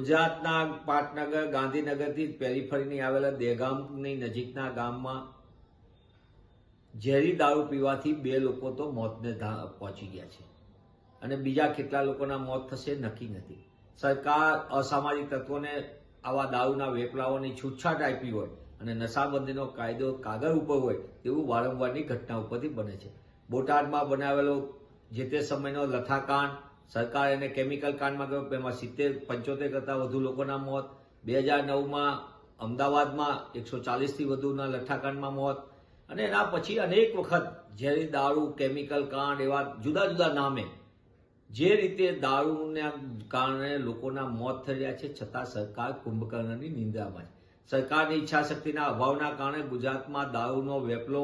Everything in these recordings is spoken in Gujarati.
ગુજરાતના પાટનગર ગાંધીનગરથી પેરીફરીની આવેલા દહેગામની નજીકના ગામમાં ઝેરી દારૂ પીવાથી 2 લોકો તો મોતને પહોંચી ગયા છે અને બીજા કેટલા લોકોના મોત થશે નક્કી નથી. સરકાર અસામાજિક તત્વોને આવા દારૂના વેપલાઓની છૂટછાટ આપી હોય અને નશાબંધીનો કાયદો કાગળ ઉપર હોય તેવું વારંવારની ઘટના ઉપરથી બને છે. બોટાદમાં બનાવેલો જે તે સમયનો લઠાકાંડ, સરકાર એને કેમિકલ કાંડમાં ગયો, એમાં 75 કરતાં વધુ લોકોના મોત. 2009માં અમદાવાદમાં 140થી વધુના લઠ્ઠાકાંડમાં મોત અને એના પછી અનેક વખત ઝેરી દારૂ, કેમિકલ કાંડ, એવા જુદા જુદા નામે જે રીતે દારૂના કારણે લોકોના મોત થઈ રહ્યા છે, છતાં સરકાર કુંભકર્ણની નિંદ્રામાં છે. સરકારની ઈચ્છાશક્તિના અભાવના કારણે ગુજરાતમાં દારૂનો વેપલો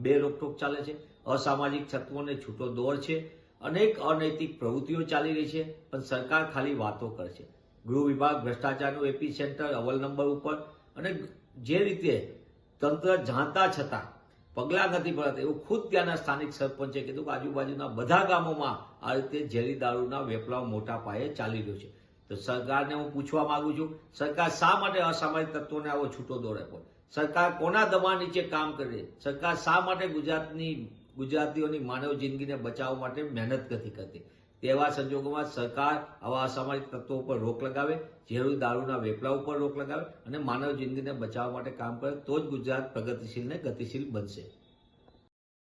બે રોકટોક ચાલે છે. અસામાજિક તત્વોને છૂટો દોર છે. અનેક અનૈતિક પ્રવૃત્તિઓ ચાલી રહી છે, પણ સરકાર ખાલી વાતો કરે છે. ગૃહ વિભાગ ભ્રષ્ટાચારનું એપી સેન્ટર અવ્વલ નંબર ઉપર, અને જે રીતે તંત્ર જાણતા છતાં પગલાં નથી ભરાતા એવું ખુદ ત્યાંના સ્થાનિક સરપંચે કીધું કે આજુબાજુના બધા ગામોમાં આ રીતે ઝેરી દારૂના વેપલાઓ મોટા પાયે ચાલી રહ્યો છે. તો સરકારને હું પૂછવા માંગુ છું, સરકાર શા માટે અસામાજિક તત્વોને આવો છૂટો દોર આપ્યો? સરકાર કોના દબાણ નીચે કામ કરે? સરકાર શા માટે ગુજરાતીઓની માનવ જિંદગીને બચાવવા માટે મહેનત નથી કરતી? તેવા સંજોગોમાં સરકાર આવા અસામાજિક તત્વો ઉપર રોક લગાવે, ઝેરી દારૂના વેપલા ઉપર રોક લગાવે અને માનવ જિંદગીને બચાવવા માટે કામ કરે, તો જ ગુજરાત પ્રગતિશીલ ને ગતિશીલ બનશે.